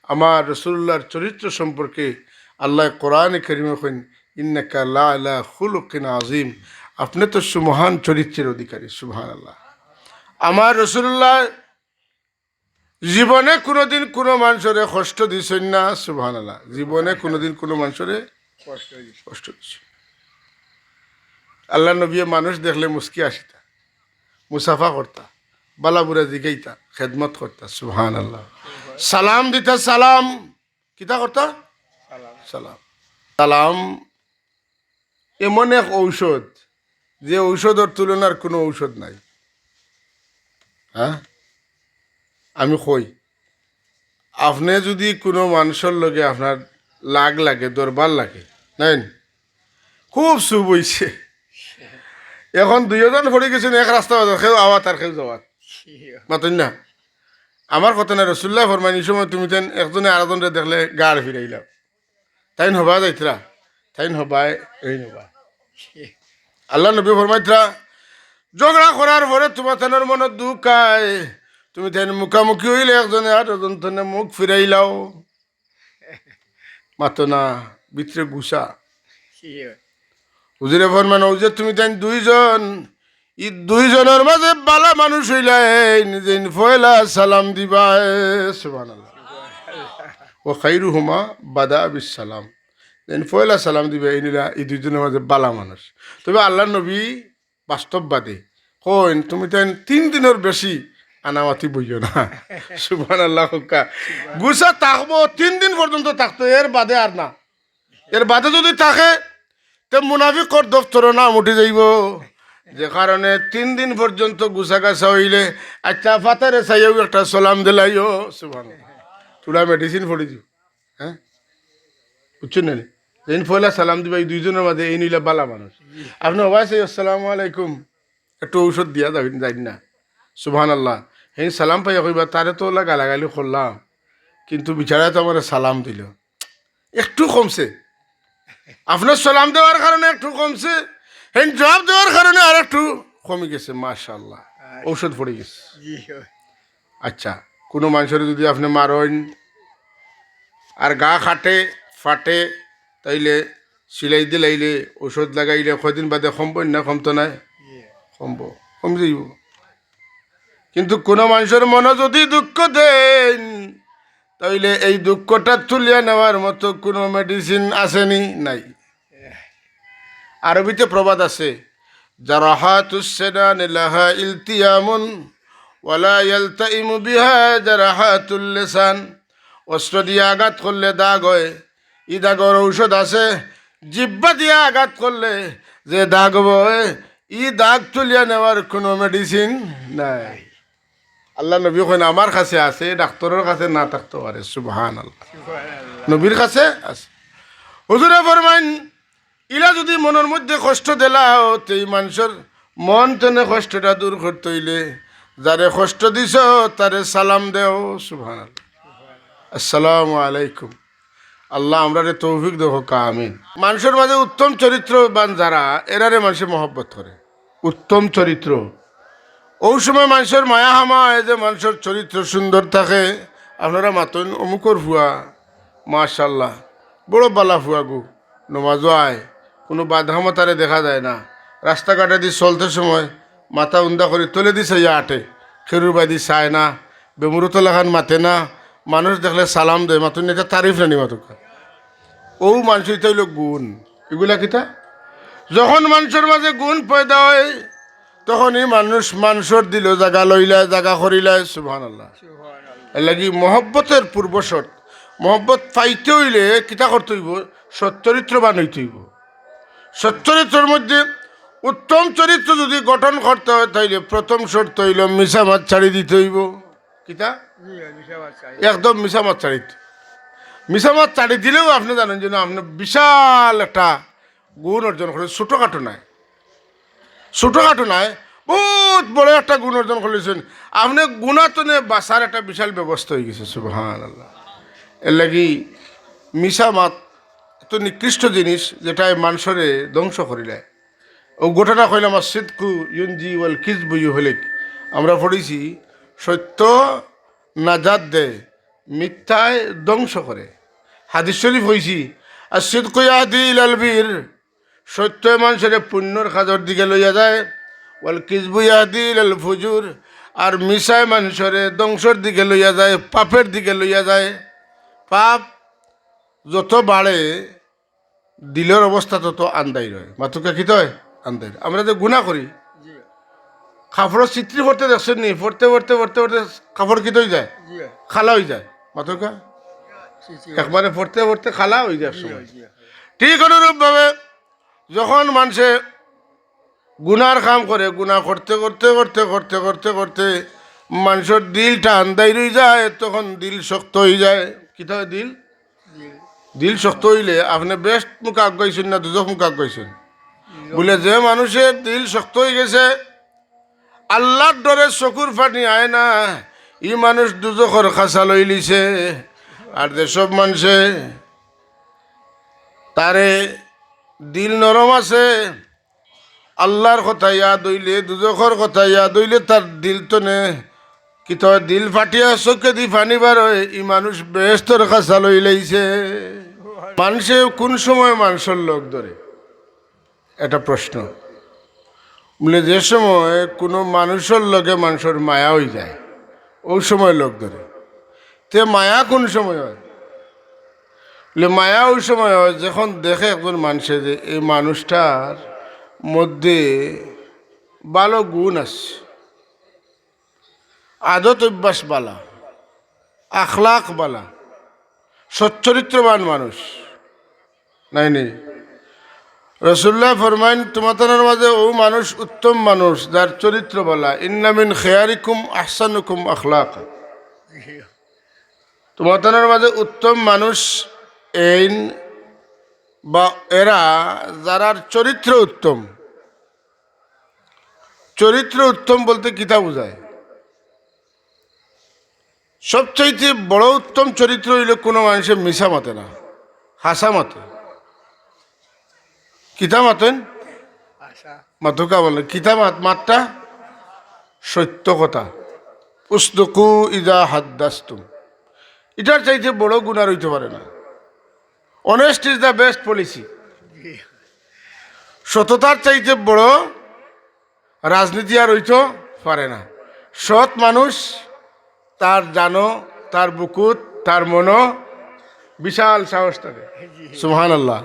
আমার রাসূলুল্লাহর চরিত্র সম্পর্কে আল্লাহ কোরআনে কারিমে কইন ইন্নাকা লা আলা খুলুকিন আযীম, আপনি তো সুমহান চরিত্রের অধিকারী। সুবহানাল্লাহ। আমার রাসূলুল্লাহ জীবনে কোনোদিন কোনো মানুষরে কষ্ট দিছেন না। সুবহানাল্লাহ। জীবনে কোনোদিন কোনো মানুষরে কষ্ট দিছেন। আল্লাহ নবী মানুষ দেখলে মুস্কি আসিতা, মুসাফা করতা, বালাবুরা জিগাইতা, খেদমত করতা। সুবহানাল্লাহ। সালাম দিতা, সালাম কিতা করতা, সালাম। সালাম এমন এক ঔষধ, যে ঔষধের তুলনার কোনো ঔষধ নাই। হ্যাঁ, আমি কই, আপনি যদি কোনো মানুষের লগে আপনার লাগে, দরবার লাগে, নাই খুব সুখ হইছে, এখন দুইজন পড়ে গেছেন এক রাস্তা, কেউ আওয়াত আর কেউ যাওয়াত, মাতন না। আমার কথা না, রসুল্লাহ ফরমান এই সময় তুমি তেন একজনে আরেকজনরে দেখলে গাড় ফিরাইলাম, তাই হবা যাইতরা, তাই হবাই এই নবা। আল্লাহ নবী ফরমাইতরা, ঝগড়া করার পরে তোমার তেনের মনে দুঃখ আয়, তুমি তেন মুখামুখি হইলে একজনে আর একজন তেনে মুখ ফিরাইলাও, মাতো না, ভিতরে গুসা। হুজুরে ফরমান, ও যে তুমি তেন দুইজন, ই দুইজনের মাঝে বালা মানুষ হইলাই, নিজে পয়লা সালাম দিবা। সুবহানাল্লাহ। ও খাইরুহুমা বাদা বিস সালাম, পয়লা সালাম দিবে ইনিরা, এই দুইজনের মাঝে বালা মানুষ। তবে আল্লাহ নবী বাস্তববাদী কইন, তুমি তেন 3 দিনের বেশি আনামাতি বইও না। সুবহানাল্লাহ। গুসা থাকবো 3 দিন পর্যন্ত থাকতো, এর বাদে আর না। এর বাদে যদি থাকে তে মুনাফিকর দফতরও নাম উঠে যাইব, যে কারণে 3 দিন পর্যন্ত গুসা গাছা হইলে আচ্ছা ফাতারে চাইও একটা সালাম দিলাইও। সুবহানাল্লাহ। চূড়া মেডিসিন পড়ে দিও। হ্যাঁ, বুঝছেন না, যেদিন পয়লা সালাম দিবা এই দুইজনের মাঝে এই নিলে বালা মানুষ। আপনি অবাই আসসালামু আলাইকুম, একটু ঔষধ দিয়া যাই না। সুবহানাল্লাহ। সেই সালাম পাইয়া কইবা, তারে তো ওলা গালাগালি করলাম, কিন্তু বিচারায় তো আমার সালাম দিল, একটু কমছে। আপনার সালাম দেওয়ার কারণে একটু কমছে, হেন জবাব দেওয়ার কারণে আর একটু কমে গেছে। মাশাআল্লাহ, ঔষধ পড়ে গেছে। আচ্ছা, কোনো মানুষের যদি আপনি মারেন আর গা খাটে ফাটে, তাইলে সিলাই দিলাইলে ঔষধ লাগাইলে কয়দিন বাদে কমব না? কমতো নাই, কমব, কম যাইব। কিন্তু কোনো মানুষের মনে যদি দুঃখ দেন, তাইলে এই দুঃখটা তুলিয়া নেওয়ার মতো কোনো মেডিসিন আসেনি? নাই। আরবিতে প্রবাদ আছে, জারাহাতুস সিনান লাহা ইলতিয়ামুন ওয়ালা ইয়ালতাইমু বিহা জারাহাতুল লিসান। অস্ত্র দিয়ে আঘাত করলে দাগ হয়, ই দাগর ঔষধ আছে। জিহ্বা দিয়ে আঘাত করলে যে দাগ হয়, ই দাগ তুলিয়া নেওয়ার কোনো মেডিসিন নাই। আল্লাহ নবী কইন, আমার কাছে আছে, ডাক্তারের কাছে না থাকতে পারে। সুবহানাল্লাহ। নবীর কাছে আছে। হুজুরে ফরমাইন, ইলা যদি মনের মধ্যে কষ্ট দিলাও, এই মানুষের মন তেনে কষ্টটা দূর করতে হইলে যারে কষ্ট দিছ তারে সালাম দেও। সুবহানাল্লাহ। আসসালামু আলাইকুম। আল্লাহ আমরা রে তৌফিক দেখো, আমিন। মানুষের মাঝে উত্তম চরিত্রবান যারা, এরারে মানুষের মহব্বত করে। উত্তম চরিত্র, ওই সময় মানুষের মায়া হামায় যে মানুষের চরিত্র সুন্দর থাকে। আপনারা মাতন অমুকর ফুয়া, মাশাল্লাহ বড় বালা ফুয়া গো, নমাজও আয়, কোনো বাধামো তারে দেখা যায় না। রাস্তাঘাটে দিয়ে চলতে সময় মাথা উন্দা করে তুলে দিছে, ইয়া আটে খেরুর বাদি চায় না, বেমুরত লাখান মাতে না, মানুষ দেখলে সালাম দেয়, মাতুন এটা তারিফ নানি মাতুকা। ও মানুষ এটা হইল গুণ। এগুলা কিতা, যখন মানুষের মাঝে গুণ পয়দা হয়, তখনই মানুষের দিল জাগা লইলায়, জাগা করিলায়। সুবহানাল্লাহ। এর লাগি মহব্বতের পূর্বশর্ত, মহব্বত পাইতে হইলে কিতা করতে হইব? সচ্চরিত্রবান হইতে হইব। সচ্চরিত্রের মধ্যে উত্তম চরিত্র যদি গঠন করতে হয়, তাইলে প্রথম শর্ত হইল মিশামাত ছাড়ি দিতে হইব। কিতা? একদম মিশামাত ছাড়ি। মিশামাত ছাড়ি দিলেও আপনি জানেন যে আপনি বিশাল একটা গুণ অর্জন করে। ছোটোখাটো নয়, ছোটোখাটো নয়, বহুত বড় একটা গুণ অর্জন করেছেন আপনি। গুণাতনে বাঁচার একটা বিশাল ব্যবস্থা হয়ে গেছে। সুবহানাল্লাহ। এর লাগি মিশামাত এত নিকৃষ্ট জিনিস, যেটাই মানুষরে ধ্বংস করিলে। ও গোটাটা কইলাম, সিদকু ইউনজি ওয়াল কিজবু ইউহলিক। আমরা পড়েছি, সত্য নাজাত দেয়, মিথ্যায় ধ্বংস করে। হাদিস শরীফ হইছি আর সিদকু ইয়াহদি ইলাল বীর, সত্য মানুষের পুণ্যর কাজের দিকে লইয়া যায়। ওয়াল কিযবু ইয়াহদি ইলাল ফুজুর, আর মিশায় মানুষের ধ্বংসের দিকে লইয়া যায়, পাপের দিকে লইয়া যায়। পাপ যত বাড়ে দিলের অবস্থা তত আন্দাই রয়। মাতুকা কি হয় আন্দাই। আমরা যে গুনাহ করি, কাপড়ের চিত্রি পড়তে দেখছেন নি, পড়তে পড়তে পড়তে পড়তে কাপড় কি হয়ে যায়, খালা হয়ে যায়। মাতুকা একবারে পড়তে পড়তে খালা হয়ে যায় সময়। ঠিক অনুরূপভাবে যখন মানুষে গুনার কাম করে, গুনাহ করতে করতে করতে করতে করতে করতে মানুষের দিলটা আন্দাই রয়ে যায়, তখন দিল শক্ত হয়ে যায়। কি হয় দিল, দিল শক্ত হইলে আপনি বেস্ট মুখ আগাইছেন না দুজক মুখ আগাইছেন? বলে যে মানুষের দিল শক্ত হয়ে গেছে, আল্লাহর ডরে চকুর পানি আয় না, ই মানুষ দুজকর খাঁচা লই লিছে। আর যেসব মানুষে তারে দিল নরম আছে, আল্লাহর কথা ইয়াদ হইলে, দুজকর কথা ইয়াদ হইলে তার দিল তো নে কি তো দিল ফাটিয়া চোখে দি পানি বার হয়, ই মানুষ বেহেশতের খাঁচা লই লাইছে। মানুষে কোন সময় মানুষের লোক ধরে, এটা প্রশ্ন। বলে যে সময় কোনো মানুষের লগে মানুষের মায়া হয়ে যায়, ওই সময় লোক ধরে। তে মায়া কোন সময় হয়? বলে মায়া ওই সময় হয় যখন দেখে একজন মানুষে যে এই মানুষটার মধ্যে ভালো গুণ আছে, আদত অভ্যাস বালা, আখলাক বালা, সচ্চরিত্রবান মানুষ নাই নেই। রসুল্লাহ ফরমাইন তোমাদের মাঝে ও মানুষ উত্তম মানুষ যার চরিত্র বলা, ইন্না মিন খেয়ারিকুম আহসানুকুম আখলাক। তোমাদের মাঝে উত্তম মানুষ এই বা এরা যারার চরিত্র উত্তম। চরিত্র উত্তম বলতে কিতা বোঝায়? সবচাইতে বড় উত্তম চরিত্র হইলে কোনো মানুষের মিশা মাতে না, হাসা মাতে। কিতা মাতেন? মাতুকা বলেন কিতা মাতটা সত্য কথা। উসদুকু ইদা হাদ্দাসতুম, এটার চাইতে বড় গুণ আর হইতে পারে না। Honest is the best policy. সততার চাইতে বড় রাজনীতি আর হইতে পারে না। সৎ মানুষ তার জানো, তার বুকুত, তার মনো বিশাল সাহস থাকে। সুবহানাল্লাহ।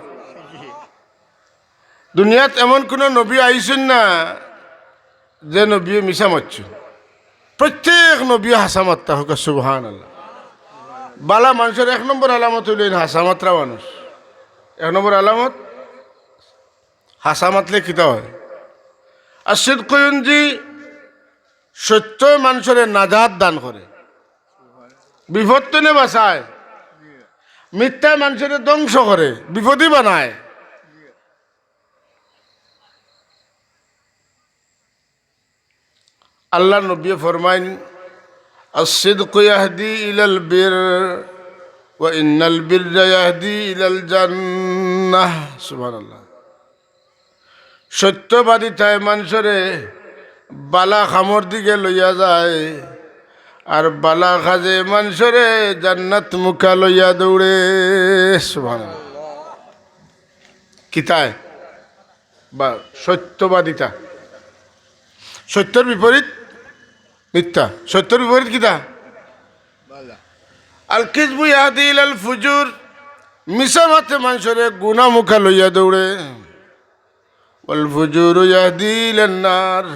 দুনিয়াত এমন কোনো নবী আইসেন না যে নবী মিশা মারছেন। প্রত্যেক নবী হাসা মাত্রা হোক। সুবহানাল্লাহ। বালা মানুষের এক নম্বর আলামত হইলেন হাসা মাত্রা মানুষ। এক নম্বর আলামত হাসা মাতলে কিতা হয়? আর সিদকু ইউনজি, সত্য মানুষের নাজাত দান করে, বিপদ টেনে বাঁচায়। মিথ্যা মানুষের ধ্বংস করে, বিপদই বানায়। আল্লাহ নবী ফরমাইন আসিদকু ইয়াহদি ইলাল বির ওয়া ইন্নাল বিররা ইয়াহদি ইলাল জান্নাহ। সুবহানাল্লাহ। সত্যবাদিতায় মানুষরে বালা খামর দিকে লইয়া যায়, আর বালা খাজে মানুষরে জান্নাত মুখা লইয়া দৌড়ে। সুবহানাল্লাহ। কিতায় বা সত্যবাদিতা। সত্যর বিপরীত মিথ্যা। সত্যর বিপরীত কিতা? আল কিযবু ইয়াহদি ইলাল ফুজুর, মিশা মাতে মানুষরে গুনাহ মুখা লইয়া দৌড়ে। ওয়াল ফুজুরু ইয়াহদি ইলান নার,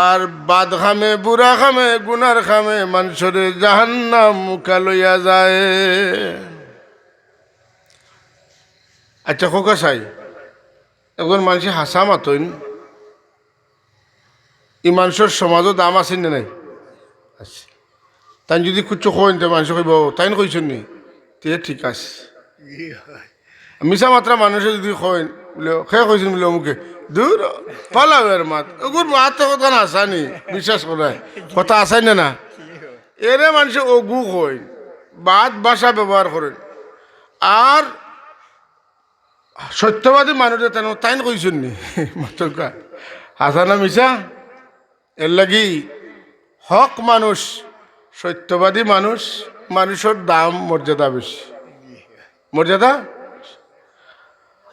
আর বাদ খামে, বুড়া খামে, গুনার খামে মানুষরে জাহান্নাম মুখা লইয়া যায়। আচ্ছা খোকা চাই, এখন মানুষে হাসা মাতইন, এই মানুষের সমাজও দাম আছে না নাই? আছে। তাই যদি কুচ্ছু কইন তো মানুষ কইব তাই কইছেন নি, তে ঠিক আছে। মিশা মাত্রা মানুষে যদি কইন বলে সে কইছেন বলে মুখে দূর পালাবের মাত, ওগুর মাত কথা না আসানি, বিশ্বাস করায় কথা আসাই না না। এরে মানুষে অগু কইন, বাদ ভাষা ব্যবহার করেন। আর সত্যবাদী মানুষ তেন তাই কইছেন নি মাত্র হাসা না মিশা। এর লাগি হক মানুষ, সত্যবাদী মানুষ মানুষের দাম মর্যাদা বেশি মর্যাদা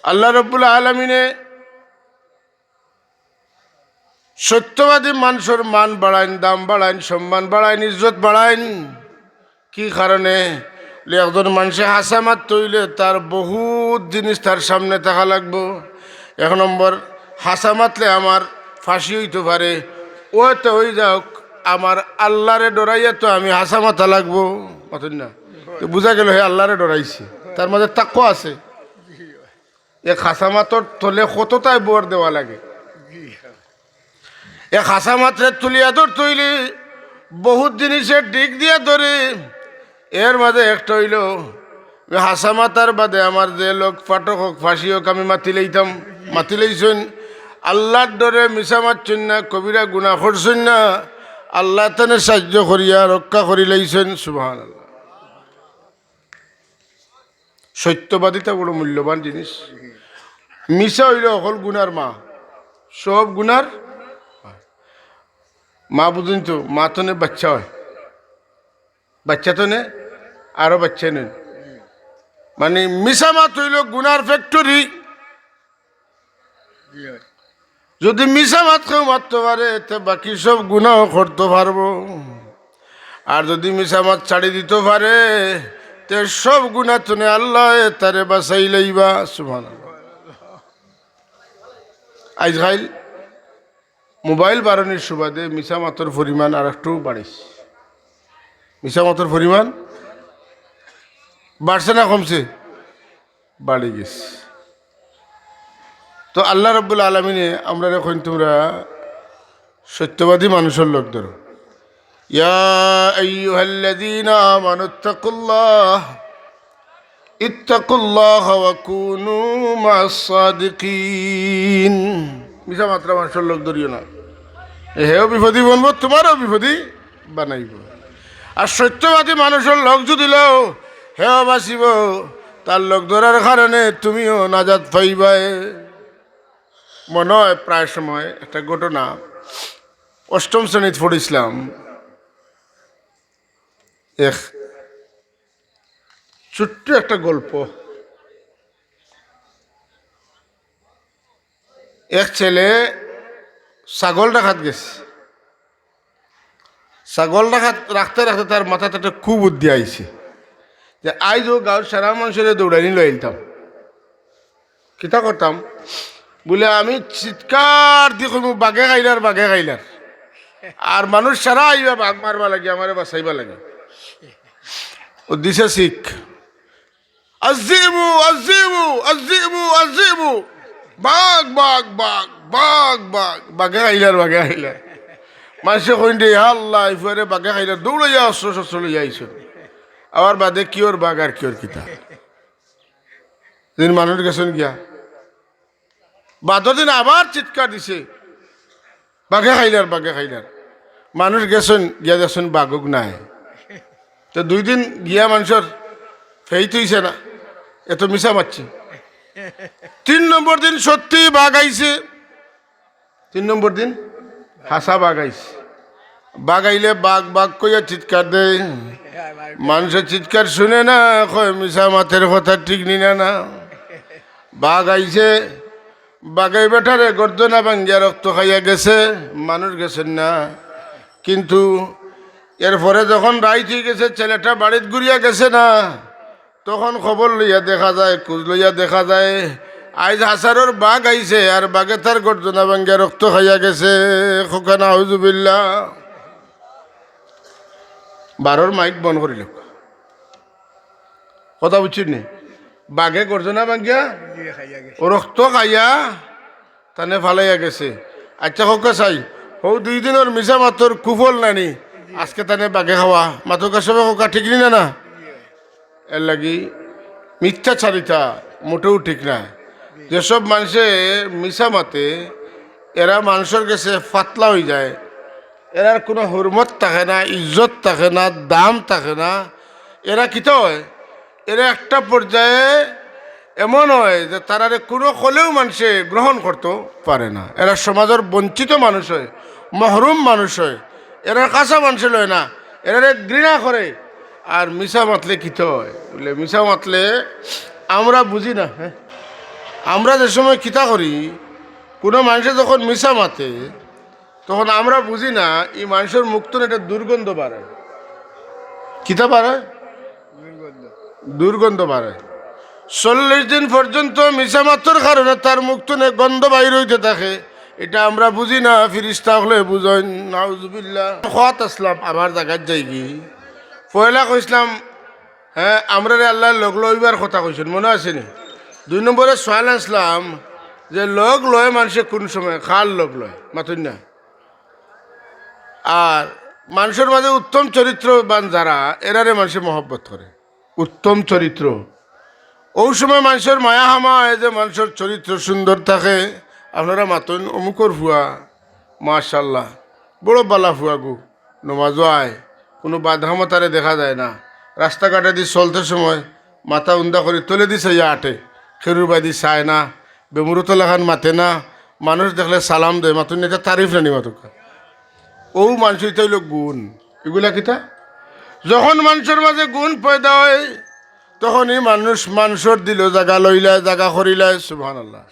আল্লাহ রাব্বুল আলামিনে সত্যবাদী মানুষের মান বাড়াইন দাম বাড়াইন সম্মান বাড়াইন ইজ্জত বাড়াইন কি কারণে একজন মানুষে হাসামাত তৈলে তার বহুত জিনিস তার সামনে থাকা লাগবো এক নম্বর হাসামাতলে আমার ফাঁসি হইতে পারে ও তো হয়ে যাক আমার আল্লাহরে ডরাইয়া তো আমি হাসামাতা লাগবো মতন না তো বোঝা গেল হে আল্লাহরে ডরাইছে তার মাঝে তাক্য আছে এক হাসামাতর তলে কতটাই বর দেওয়া লাগে এক হাসামাত্রে তুলিয়া ধর তৈলি বহুত জিনিসের দিক দিয়া ধরে এর মাঝে একটা হইল হাসামাতার বাদে আমার যে লোক ফাটক হোক ফাঁসি হোক আমি মাতি লইতাম মাতি লইছেন আল্লাহর ডরে মিশা মারছেন না কবিরা গুণা করছেন না আল্লাহ তানে সাহায্য করিয়া রক্ষা করি লইছেন সুবহানাল্লাহ সত্যবাদিতা বড় মূল্যবান জিনিস মিশা হইল অকল গুনার মা সব গুনার মা বুঝুন তো মা তো নে বাচ্চা হয় বাচ্চা তো নে আরো বাচ্চা নেন মানে মিশা মা তৈল গুনার ফ্যাক্টরি যদি মিশা মাত কেউ মারতে পারে তো বাকি সব গুনাও করতে পারবো আর যদি মিশা মাত ছাড়ি দিতে পারে তে সব গুণা তুনে আল্লাহ তারে বাঁচাই লইবা সুবহানাল্লাহ আজকাল মোবাইল বাড়ানোর সুবাদে মিশা মাতর পরিমাণ আর একটু বাড়িছে মিশা মাতর পরিমাণ বাড়ছে না কমছে বাড়ি গেছে তো আল্লাহ রাব্বুল আলামিনে আমরা এখন তোমরা সত্যবাদী মানুষের লোক ধরো ইয়া আইয়ুহাল্লাযীনা আমানুত্তাকুল্লাহ ইত্তাকুল্লাহ ওয়া কুনু মা'আস সাদিকিন মিশা মাত্রা মানুষের লোক ধরিও না হেও বিপদী বনব তোমারও বিপদী বানাইব আর সত্যবাদী মানুষের লোক যদি লও হেও বাঁচিব তার লোক ধরার কারণে তুমিও নাজাত পাইবাই মনে হয় প্রায় সময় একটা ঘটনা অষ্টম শ্রেণীতে পড়েছিলাম এক ছোট্ট একটা গল্প এক ছেলে ছাগল রাখাত গেছে ছাগল রাখতে রাখতে তার মাথাতে একটা খুব বুদ্ধি আইছে যে আইজও গাঁর সারা মানুষের দৌড়ানি লই আইতাম কিতা করতাম বলে আমি চিৎকার দিয়ে কইব বাঘে খাইলার আর মানুষ সারা আইবা বাঘ মারবা লাগে আমারে বাঁচাইবা লাগে ও দিছে শিখ আজিবু আজিবু আজিবু আজিবু বাঘ বাঘ বাঘ বাঘ বাঘ বাঘে খাইলার মানুষে কইন দে আল্লাহ ইফারে বাঘে খাইলার দৌড়ে যা অস্ত্র চলে যাইছ আবার বাদে কিওর বাঘ আর কিওর কিতা দিন মানুষ গেছেন গিয়া বাদর দিন আবার চিৎকার দিছে বাঘে খাইলার মানুষ গেছেন গিয়া দেখছেন বাঘক নাই তো 2 দিন গিয়া মানুষের ফেই থইছে না এত মিশা মারছে 3 নম্বর দিন সত্যি বাঘ আইছে 3 নম্বর দিন হাসা বাঘ আইছে বাঘ আইলে বাঘ কইয়া চিৎকার দেয় মানুষের চিৎকার শুনে না কয় মিশা মাথের কথা ঠিক নিনা না বাঘ আইছে বাঘাই বেটারে গর্দনা ভাঙ্গিয়া রক্ত খাইয়া গেছে মানুষ গেছেন না কিন্তু এরপরে যখন রাইত হয়ে গেছে ছেলেটা বাড়িতে ঘুরিয়া গেছে না তখন খবর লইয়া দেখা যায় খোঁজ লইয়া দেখা যায় আজ হাসারোর বাঘ আইছে আর বাঘে তার গর্দনা ভাঙ্গিয়া রক্ত খাইয়া গেছে খোকানা হুজুবিল্লাহ 12 মাইক বন্ধ করিল কথা বুঝছিস নি বাঘে গর্জনা ভাঙ্গিয়া রক্ত খাইয়া তানে ফালাইয়া গেছে আচ্ছা হোক চাই হৌ 2 দিনের মিশা মাতর কুফল নানি আজকে তানে বাঘে খাওয়া মাথর কাছে হোকা ঠিক নি না এর লাগি মিথ্যাচারিতা মোটেও ঠিক না যেসব মানুষে মিশা মাতে এরা মানুষের কাছে ফাতলা হয়ে যায় এরার কোনো হুরমত থাকে না ইজ্জত থাকে না দাম থাকে না এরা কিতা হয় এরা একটা পর্যায়ে এমন হয় যে তারারে কোনো হলেও মানুষে গ্রহণ করতে পারে না এরা সমাজের বঞ্চিত মানুষ হয় মহরুম মানুষ হয় এরা কাঁচা মানুষ লয় না এরা ঘৃণা করে আর মিশা মাতলে কিতে হয় বলে মিশা মাতলে আমরা বুঝি না। হ্যাঁ, আমরা যে সময় কিতা করি, কোনো মানুষে যখন মিশা মাতে তখন আমরা বুঝি না এই মানুষের মুক্তন একটা দুর্গন্ধ বাড়ায়। কিতা বাড়ায়? দুর্গন্ধ বাড়ায়। 40 দিন পর্যন্ত মিশা মাত্র কারণে তার মুক্তনে গন্ধ বাইর হইতে থাকে, এটা আমরা বুঝি না। ফিরিস্তা হলে বুঝেন নাউজুবিল্লাহ। খত আসলাম আমার জায়গার যাইগি পয়লা কইসলাম, হ্যাঁ আমরা আল্লাহ লগ লইবার কথা কইছেন, মনে আছে নি? 2 নম্বরে সোয়াল আসলাম যে লগ লয় মানুষে কোন সময় খাল লগ লয় মাতুন না। আর মানুষের মাঝে উত্তম চরিত্রবান যারা, এরারে মানুষে মহব্বত করে। উত্তম চরিত্র ওই সময় মানুষের মায়া হামা হয় যে মানুষের চরিত্র সুন্দর থাকে। আপনারা মাতুন অমুকর ফুয়া মাশাল্লাহ বড় বালা ফুয়া গু, নমাজও আয়, কোনো বাধামতারে দেখা যায় না। রাস্তাঘাটে দিয়ে চলতে সময় মাথা উন্দা করে তুলে দিছে ইয়া আটে, খেরুর বাদি চায় না, বেমুরতলাখান মাতে না, মানুষ দেখলে সালাম দেয় মাতুন, এটা তারিফ নানি মাতুকা। ও মানুষ এটা হইল গুণ। এগুলা কিতা যখন মানুষের মাঝে গুণ পয়দা হয় তখনই মানুষের দিল জাগা লইলায়, জাগা করিলায়। সুবহানাল্লাহ।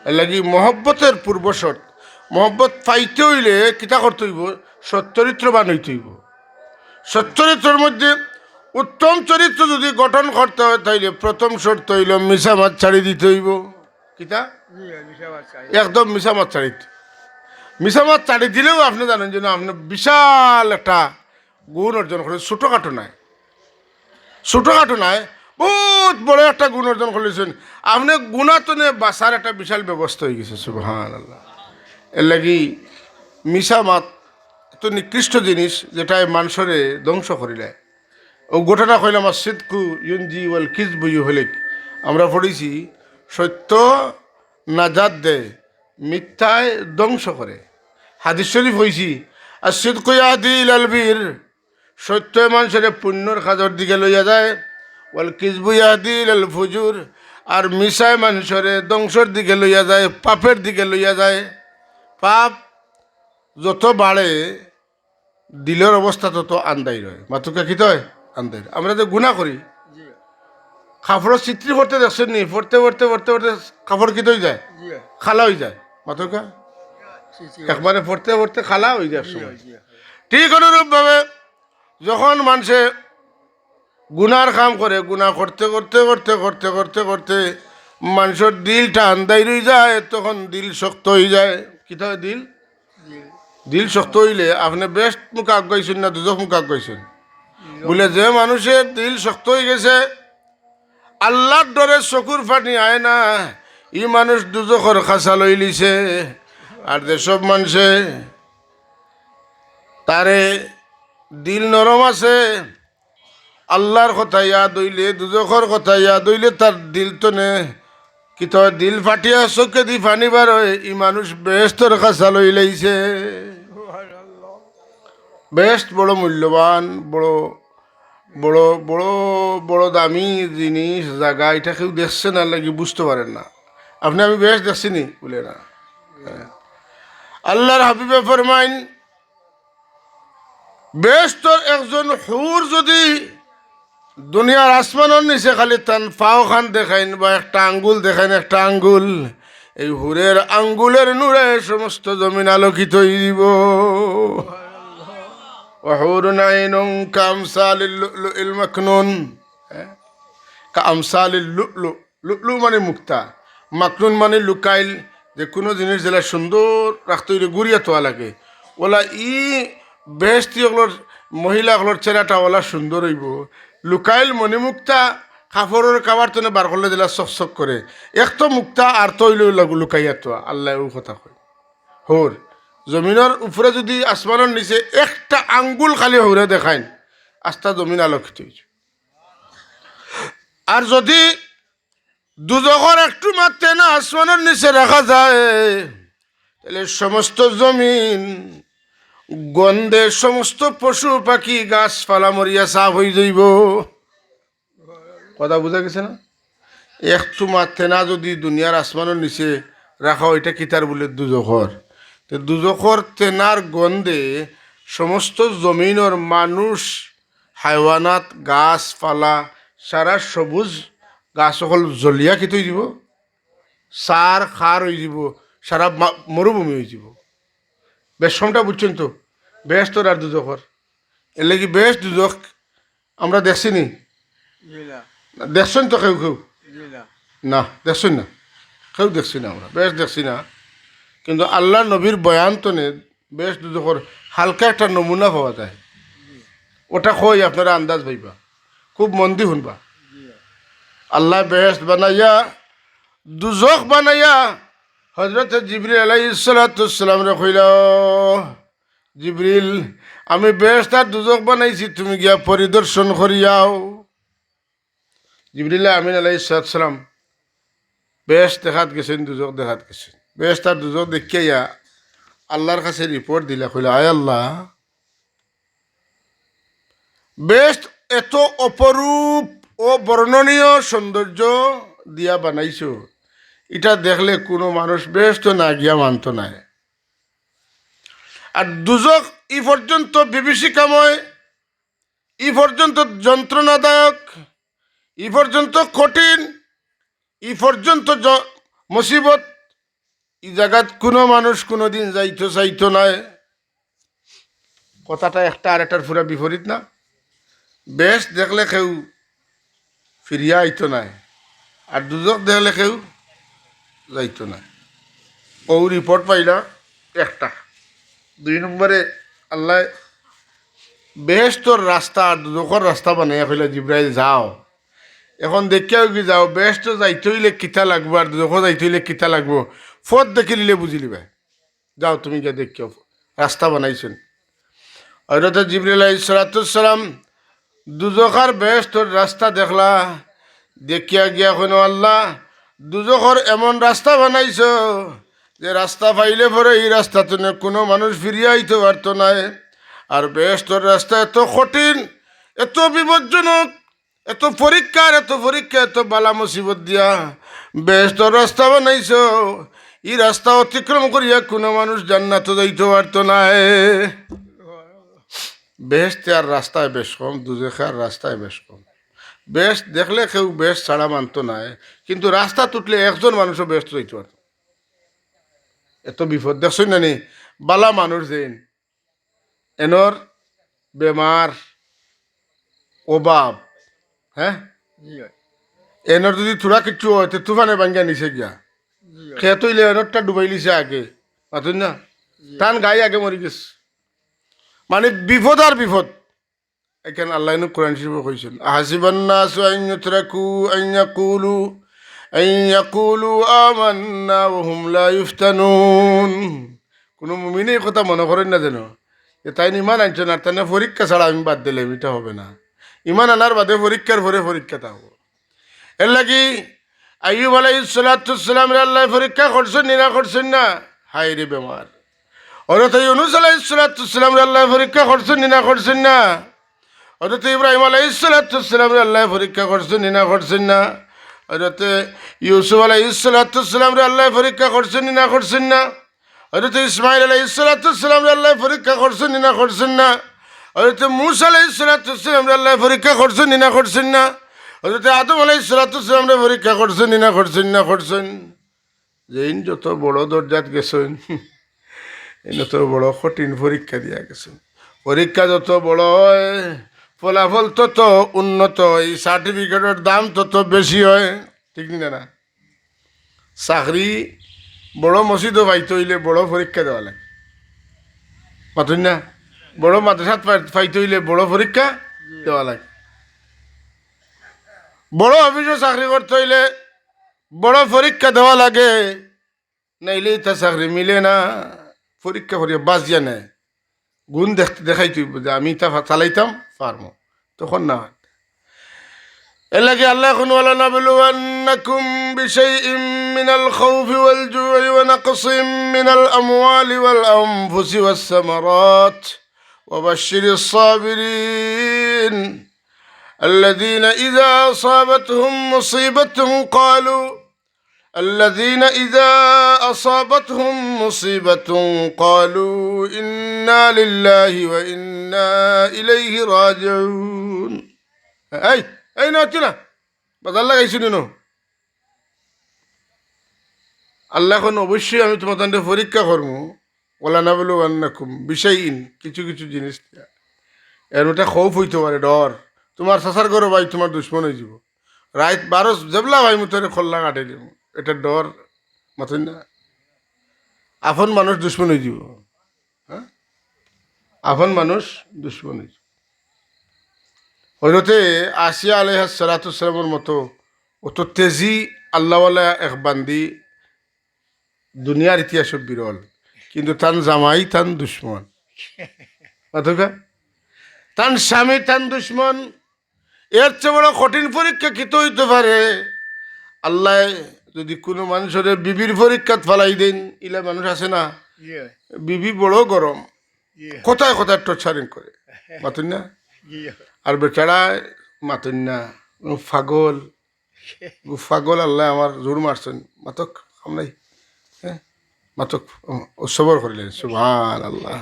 এর লাগি মহব্বতের পূর্বশর্ত, মহব্বত পাইতে হইলে কিতা করতে হইব? সচ্চরিত্রবান হইতে হইব। সচ্চরিত্রের মধ্যে উত্তম চরিত্র যদি গঠন করতে হয় তাইলে প্রথম শর্ত হইল মিশা মাছ ছাড়ি দিতে হইব। কিতা? একদম মিশা মাছ ছাড়ি। মিশা মাছ ছাড়ি দিলেও আপনি জানেন যে আপনি বিশাল একটা গুণ অর্জন করে। ছোটোখাটো নাই, ছোটোখাটো নাই, বহুত বড় একটা গুণ অর্জন করেছেন আপনি। গুণাতনে বাঁচার একটা বিশাল ব্যবস্থা হয়ে গেছে। সুবহানাল্লাহ। এর লাগি মিশা মাত এত নিকৃষ্ট জিনিস যেটাই মানুষরে ধ্বংস করিলায়। ও ঘটনা কইলাম সিদকু ইউনজি ওয়াল কিজবু ইউহলিক। আমরা পড়েছি সত্য নাজাত দেয়, মিথ্যায় ধ্বংস করে। হাদিস শরীফ হয়েছি আর সিদকু ইয়াহদি ইলাল বীর, সত্য মানুষের পুণ্যর কাজের দিকে লইয়া যায়। ওয়াল কিজবু ইয়াহদি ইলাল ফুজুর, আর মিশায় মানুষের ধ্বংসের দিকে লইয়া যায়, পাপের দিকে লইয়া যায়। পাপ যত বাড়ে দিলের অবস্থা তত আন্দাই রয়। মাতুকা কি হয়? আন্দাই। আমরা যে গুণা করি, কাপড়ের চিত্রি পড়তে দেখছেন নি? পড়তে পড়তে পড়তে পড়তে কাপড় কি হয়ে যায়? খালা হয়ে যায়। মাতুকা একবারে পড়তে পড়তে খালা হয়ে যায় সময়। ঠিক অনুরূপভাবে যখন মানুষে গুনার কাম করে, গুণা করতে করতে করতে করতে করতে করতে মানুষের দিলটা আন্দাই রয়ে যায়, তখন দিল শক্ত হয়ে যায়। কি হয়? দিল শক্ত হইলে আপনি বেস্ট মুখে আগাইছেন না দুজক মুখে আগাইছেন? বলে যে মানুষের দিল শক্ত হয়ে গেছে, আল্লাহর ডরে চকুর পানি আয় না, ই মানুষ দুজকর খাঁচা লই লিছে। আর যেসব মানুষে তারে দিল নরম আছে, আল্লাহর কথা ইয়াদ হইলে, দুজকর কথা ইয়াদ হইলে তার দিল তো নে কি তো দিল ফাটিয়া চোখে দি পানি বার হয়, ই মানুষ বেহেশতর খাঁচা লই লাইছে। বেস্ট বড় মূল্যবান, বড় বড় বড় বড় দামি জিনিস জায়গা, এটা কেউ দেখছে না লাগি বুঝতে পারেন না। আপনি আমি বেস্ট দেখছি নি বলে না। আল্লাহর হাবিবে ফরমাইন, বেস্ট একজন হুর যদি দুনিয়ার আসমানের নিচে খালি তান পাও খান দেখাইন বা একটা আঙ্গুল দেখাইন, একটা আঙ্গুল, এই হুরের আঙ্গুলের নূরে সমস্ত জমিন আলোকিত হয়ে দিব। وحور عين كأمثال اللؤلؤ المكنون, كأمثال اللؤلؤ, লুলু মানে মুক্তা, মাকনুন মানে লুকাইল। যে কোনো জিনিস যেটা সুন্দর রাখতে হইলে গুড়িয়া তোয়া লাগে, ওলা ই বেহস্তি ওগুলোর মহিলাগুলোর চেহারাটা ওলা সুন্দর হইব। লুকাইল মনে মুক্তা কাপড়ের কাবার তো বার করলে দিলা চকচক করে, এক তো মুক্তা আর তো হইলে লুকাইয়া তোয়া। আল্লাহ ও কথা কয়। হোর জমিনের উপরে যদি আসমানের নিচে একটা আঙ্গুল খালি হইরে দেখাইন, আস্তা জমিন আলোকিত হয়েছে। আর যদি দুজকের একটু মাত্রে না আসমানের নিচে রাখা যায়, তাহলে সমস্ত জমিন গন্ধে সমস্ত পশু পাখি গাছপালা মরিয়া সাফ হয়ে যাইব। কথা বোঝা গেছে না? একটু মাত্রে না যদি দুনিয়ার আসমানের নিচে রাখা, ওইটা কিতার বলে দুজকর। দুজকর তেনার গন্ধে সমস্ত জমিনের মানুষ হাইওয়ানাত গাছপালা সারা সবুজ গাছ সকল জ্বলিয়া কি তৈ দিব সার খার হয়ে যাব সারা মরুভূমি হয়ে যাব বেশমটা বুঝছেন তো বেশ তোর আর দুজকর এর লাগি বেশ দুজক আমরা দেখছি নি দেখছেন তো কেউ কেউ না দেখছেন না কেউ দেখছি না আমরা বেশ দেখছি না কিন্তু আল্লাহ নবীর বয়ান তো নে বেশ দুজকর হালকা একটা নমুনা পাওয়া যায় ওটা কই আপনারা আন্দাজ পাইবা খুব মন দি শুনবা আল্লাহ বেহেশত বানাইয়া দুজক বানাইয়া হজরত জিবরিল আলাইহিস সালাম রে কইলা জিবরিল আমি বেহেশত আর দুজক বানাইছি তুমি গিয়া পরিদর্শন করিয়াও জিবরিল আমিন আলাইহিস সালাম বেহেশত দেখাত গেছেন দুজক দেখাত গেছেন বেহেশত আর দুজক দেখিয়া আল্লাহর কাছে রিপোর্ট দিলা কইলা আয় আল্লাহ বেহেশত এত অপরূপ ও বর্ণনীয় সৌন্দর্য দিয়া বানাইছো এটা দেখলে কোনো মানুষ বেহেশত না গিয়া মানত নাই আর দুজক ই পর্যন্ত বিভীষিকাময় ই পর্যন্ত যন্ত্রণাদায়ক ই পর্যন্ত কঠিন ই পর্যন্ত মুসিবত ই জায়গাত কোনো মানুষ কোনোদিন যাইতো চাইতো নাই কথাটা একটা আর একটার পুরা বিপরীত না বেশ দেখলে কেউ ফিরিয়া আইতো নাই আর দুজক দেখলে কেউ যাইতো না ও রিপোর্ট পাইলা একটা 2 নম্বরে আল্লাহ বেহেশতর রাস্তা আর দুজকর রাস্তা বানাইয়া কইলা জিব্রাইল যাও এখন দেখিয়াও কি যাও বেহেশত যাইতে হইলে কিতা লাগবো আর দুজক যাইতে হইলে কিতা লাগবো ফত দেখি নিলে বুঝি লিবা যাও তুমি গিয়ে দেখিও রাস্তা বানাইছেন হযরত জিবরিল আলাইহিস সালাম দুজখার বেহেশতর রাস্তা দেখলা দেখিয়া গিয়া কইনো আল্লাহ দুজখর এমন রাস্তা বানাইছো যে রাস্তা পাইলে পরে এই রাস্তাতে কোনো মানুষ ফিরিয়ে আইতে পারতো না আর বেহেশতর রাস্তা এত কঠিন এত বিপজ্জনক এত পরীক্ষা এত বালা মুসিবত দিয়া বেহেশতর রাস্তা বানাইছো এই রাস্তা অতিক্রম করিয়া কোনো মানুষ জান্নাত যাইতে পারতো না বেহেশতে আর রাস্তায় বেশ কম দুজখে আর রাস্তায় বেশ কম বেশ দেখলে কেউ বেশ ছাড়া মানতো না কিন্তু রাস্তা তুটলে একজন মানুষও বেশ যাইতে পারত এত বিপদ দেখছই না নি বালা মানুষ যেন এনর বেমার অভাব হ্যাঁ এনর যদি থোড়া কিছু হয় তো তুফানে ভাঙ্গা নিছে গিয়া খেয়ে তৈলে এনরটা ডুবাই লিছে আগে পাতুন না টান গাই আগে মরি গেছে মানে বিপদ আর বিপদ এখানে আল্লাহ কোরআন শরীফে কইছেন আহাসিবান নাসু আন ইউতরাকু আন ইয়াকুলু আমান্না ওয়া হুম লা ইফতানুন কোন মুমিনে কথা মনে করেন না যেন যে তাই ইমান আনছেন আর তাই পরীক্ষা ছাড়া আমি বাদ দিলে এটা হবে না ইমান আনার বাদে পরীক্ষার পরে পরীক্ষাটা হবে এর লাগি আইয়ুব আলাইহিস সালাম আল্লাহ পরীক্ষা করছেন না করছেন না হায় রে বেমার হযরত ইউনূস আলাইহিস সালাম আল্লাহ পরীক্ষা করছেন না করছেন না হযরত ইব্রাহিম আলাইহিস সালাম আল্লাহ পরীক্ষা করছেন না করছেন না হযরত ইউসুফ আলাইহিস সালাম আল্লাহ পরীক্ষা করছেন না করছেন না হযরত ইসমাঈল আলাইহিস সালাম আল্লাহ পরীক্ষা করছেন না করছেন না হযরত মূসা আলাইহিস সালাম আল্লাহ পরীক্ষা করছেন না করছেন না হযরত আদম আলাইহিস সালাম পরীক্ষা করছেন না করছেন না করছেন যেইন যত বড় দরজাত গেছেন এত বড় কঠিন পরীক্ষা দিয়া গেছেন পরীক্ষা যত বড় হয় ফলাফল তত উন্নত হয় সার্টিফিকেটের দাম তত বেশি হয় ঠিক না চাকরি বড় মসজিদও পাইতে হইলে বড় পরীক্ষা দেওয়া লাগে পাতুন না বড় মাদ্রাসাত পাইতে হইলে বড় পরীক্ষা দেওয়া লাগে বড় অফিসে চাকরি করতে হইলে বড় পরীক্ষা দেওয়া লাগে নাইলে তা চাকরি মিলে না পরীক্ষা করিয়া বাজিয়া নেয় গুণ দেখাই তুই যে আমি তা চালাইতাম পারবো তখন না এর লাগে আল্লাহ এখন ওয়ালানাবলুওয়ান্নাকুম বিশাইইম মিনাল খাউফি ওয়াল জু'i ওয়া নাকসিম মিনাল আমওয়ালি ওয়াল আনফুসি ওয়াস সামারাত ওয়া বাশশিরিস সাবিরিন الذين إذا أصابتهم مصيبة قالوا الذين إذا أصابتهم مصيبة قالوا إنا لله وإنا إليه راجعون. أي ناتنا بس الله يسنينو আল্লাহ এখন অবশ্যই আমি তোমাদের পরীক্ষা করবো ওলা নাবলু আন্নাকুম বিষয়ইন কিছু কিছু জিনিস এর ওটা খৌফ হইতে পারে ডর তোমার সাসার করো ভাই তোমার দুশ্মন হয়ে যাব রাত 12 জবলা ভাই মুতরে খোল্লা কাটে দিব এটা ডর মাথুন না আপন মানুষ দুশ্মন হয়ে যাব হ্যাঁ আপন মানুষ দুশ্মন হয়ে যাব হযরতে আসিয়া আলাইহিস সালাতু সালামের মতো অত তেজি আল্লাহওয়ালা এক বান্দি দুনিয়ার ইতিহাস বিরল কিন্তু তান জামাই তান দুশ্মন অথকা তান স্বামী তান দুশ্মন এর চেয়ে বড় কঠিন পরীক্ষা কিতো হইতে পারে আল্লাহ যদি কোনো মানুষের বিবির পরীক্ষাত ফালাই দেন ইলা মানুষ আছে না বিবি বড় গরম কোথায় কোথায় টর্চারিং করে মাতুন না আর বেচারা মাতুন না ফাগল ফাগল আল্লাহ আমার জোর মারছেন মাতক আমরাই মাতক সবর করিলেন সুবহানাল্লাহ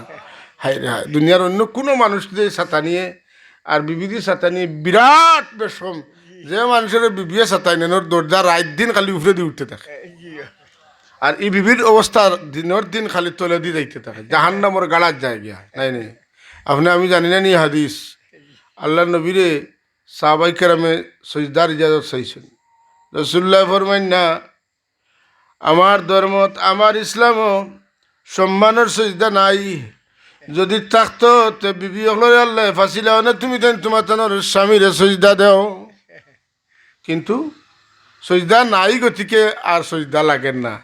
হায় রে হায় দুনিয়ার অন্য কোনো মানুষ যে ছাতা নিয়ে আর বিবিধি ছাতা নিয়ে বিরাট বেশম যে মানুষের বিবিয়ে ছাতা নেন দরজা রাত দিন খালি উপরে দিয়ে উঠতে থাকে আর এই বিবির অবস্থা দিনের দিন খালি তলে দিয়ে যাইতে থাকে জাহান্নামের গাড়ার যায় গিয়া নাই নাই আপনি আমি জানি না নি হাদিস আল্লাহ নবীরে সাহাবাই কেরামে সজদার ইজাজত চাইছেন রাসূলুল্লাহ ফরমাইন না আমার ধর্মত আমার ইসলামও সম্মানের সজদা নাই যদি থাকতো তো বিবি হলো আল্লাহ ফাঁসিলা না তুমি দেন তোমার তোমার স্বামীরে সজদা দেও কিন্তু সজদা নাই গতিকে আর সজদা লাগেন না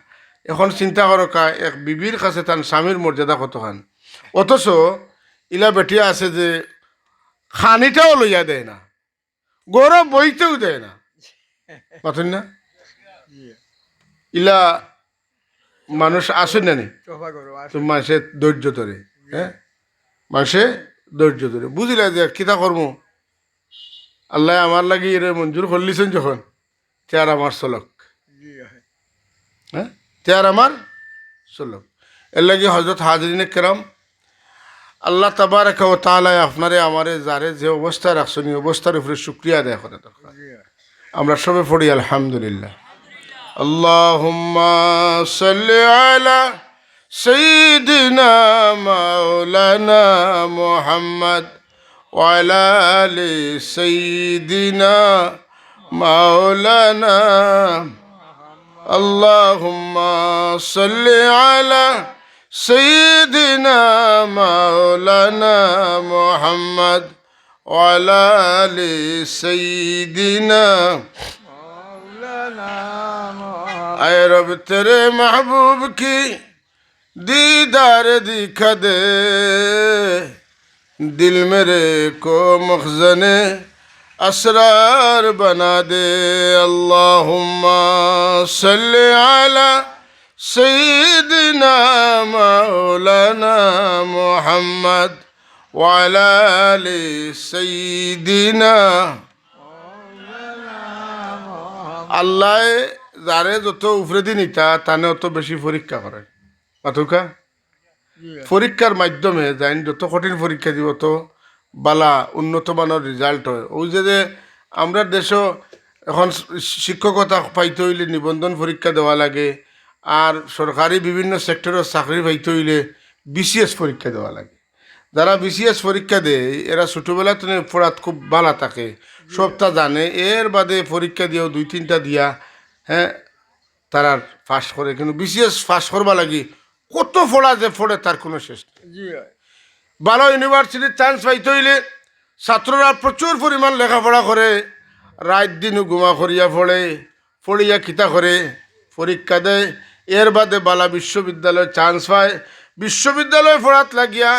এখন চিন্তা করো কা এক বিবির কাছে তার স্বামীর মর্যাদা কতখান অথচ ইলা বেটিয়া আছে যে খানিটাও লইয়া দেয় না গৌরব বইতেও দেয় না পাথর না ইলা মানুষ আসে না নি মানুষে ধৈর্য ধরে হ্যাঁ মানুষে ধৈর্য ধরে বুঝিলা যে কিতা কর্ম আল্লাহ আমার লাগি এর মঞ্জুর করলিছেন যখন তেয়ার আমার চলক হ্যাঁ তেয়ার আমার চলক এর লাগি হজরত হাজরিনে কেরাম আল্লাহ তাবারাকা ওয়া তাআলা আপনারে আমারে যারে যে অবস্থা রাখছেন এই অবস্থার উপরে শুকরিয়া আদায় করা দরকার আমরা সবে পড়ি আলহামদুলিল্লাহ আল্লাহুম্মা সাল্লি আলা সাইয়্যিদিনা মাওলানা মুহাম্মদ ওয়া আলা আলি সাইয়্যিদিনা মাওলানা আল্লাহুম্মা সাল্লি আলা سيدنا مولانا محمد وعلى آل سيدنا مولانا محمد اے رب تیرے محبوب کی دیدار دکھا دے دل میرے کو مخزن اسرار بنا دے اللہم صلی علی سيدنا مولانا محمد وعلى آل سيدنا আল্লাহ যারে যত উপরে দিন ইটা তানে অত বেশি পরীক্ষা করে পাথুকা পরীক্ষার মাধ্যমে যাইন যত কঠিন পরীক্ষা দিব তো বালা উন্নত মানের রেজাল্ট হয় ওই যে আমরা দেশও এখন শিক্ষকতা পাইতে হইলে নিবন্ধন পরীক্ষা দেওয়া লাগে আর সরকারি বিভিন্ন সেক্টরের চাকরি পাইতে হইলে বিসিএস পরীক্ষা দেওয়া লাগে যারা বিসিএস পরীক্ষা দেয় এরা ছোটোবেলা তো পড়াত খুব ভালো থাকে সবটা জানে এর বাদে পরীক্ষা দিয়েও 2-3টা দিয়া হ্যাঁ তারা পাস করে কিন্তু বিসিএস পাস করবা লাগি কত পড়া যে পড়ে তার কোনো শেষ নেই ভালো ইউনিভার্সিটির চান্স পাইতে হইলে ছাত্ররা প্রচুর পরিমাণ লেখাপড়া করে রাত দিনও ঘুমা করিয়া পড়িয়া খিতা করে পরীক্ষা দেয় এর বাদে বালা বিশ্ববিদ্যালয়ে চান্স পায় বিশ্ববিদ্যালয়ে পড়াত লাগিয়া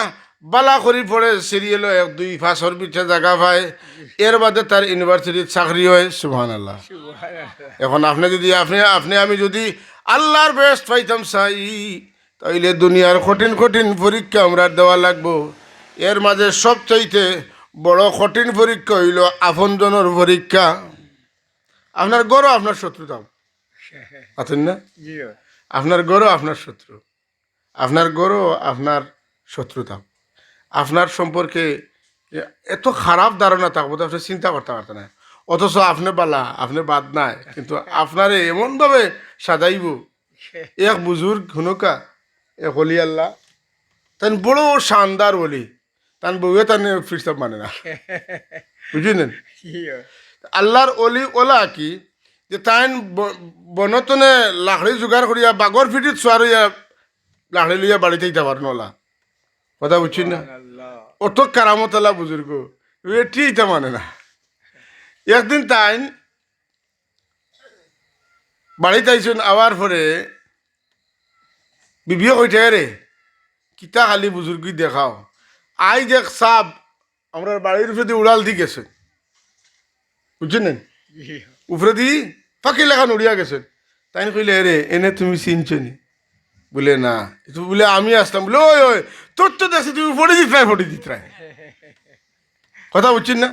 বালা করি পড়ে সিরিয়াল 1-2 পিঠে জায়গা পায় এর বাদে তার ইউনিভার্সিটির চাকরি হয় সুবহানাল্লাহ এখন আপনি যদি আমি যদি আল্লাহর বেস্ট পাইতাম চাই তাইলে দুনিয়ার কঠিন কঠিন পরীক্ষা আমরা দেওয়া লাগবো এর মাঝে সবচাইতে বড় কঠিন পরীক্ষা হইল আপনজনের পরীক্ষা আপনার গড় আপনার শত্রুতা আছেন না? জি আপনার গরও আপনার শত্রু, আপনার গরও আপনার শত্রুতা, আপনার সম্পর্কে এত খারাপ ধারণা থাকবো তো আপনি চিন্তা করতে পারতেন না। অথচ আপনি বালা, আপনি বাদ নাই, কিন্তু আপনারে এমনভাবে সাজাইব। এক বুজুর্গ হুনুকা, এক হলি আল্লাহ, তান বড় শানদার বলি, তান বউয়ে তান ফিরসাব মানে না, বুঝলেন? জি আল্লাহর অলি ওলা কি যে তাইন বনতনে লাকড়ি জোগাড় করিয়া বাগর ফিটিত চোয়ার হইয়া লাকড়ি লইয়া বাড়িতে দিতে পারেন ওলা, কথা বুঝছি না? আল্লাহ অত কারামতলা বুজুর্গ এটি এটা মানে না। একদিন তাইন বাড়িতে আইসুন, আওয়ার পরে বিবিও কইতে রে কিতা খালি বুজুর্গি দেখাও, আই দেখ সাপ আমরা বাড়ির উপরে দিয়ে উড়াল দি গেছে, বুঝছেন? জি উপরে দি ফাঁকি লেখান উড়িয়া গেছেন। তাই কইলে রে এনে তুমি চিনছ নি? বলে না, একটু বলে আমি আসলাম, বলে ওই ওই তোর তো দেখছি তুমি ফটে দিত রায়, কথা বুঝছেন না?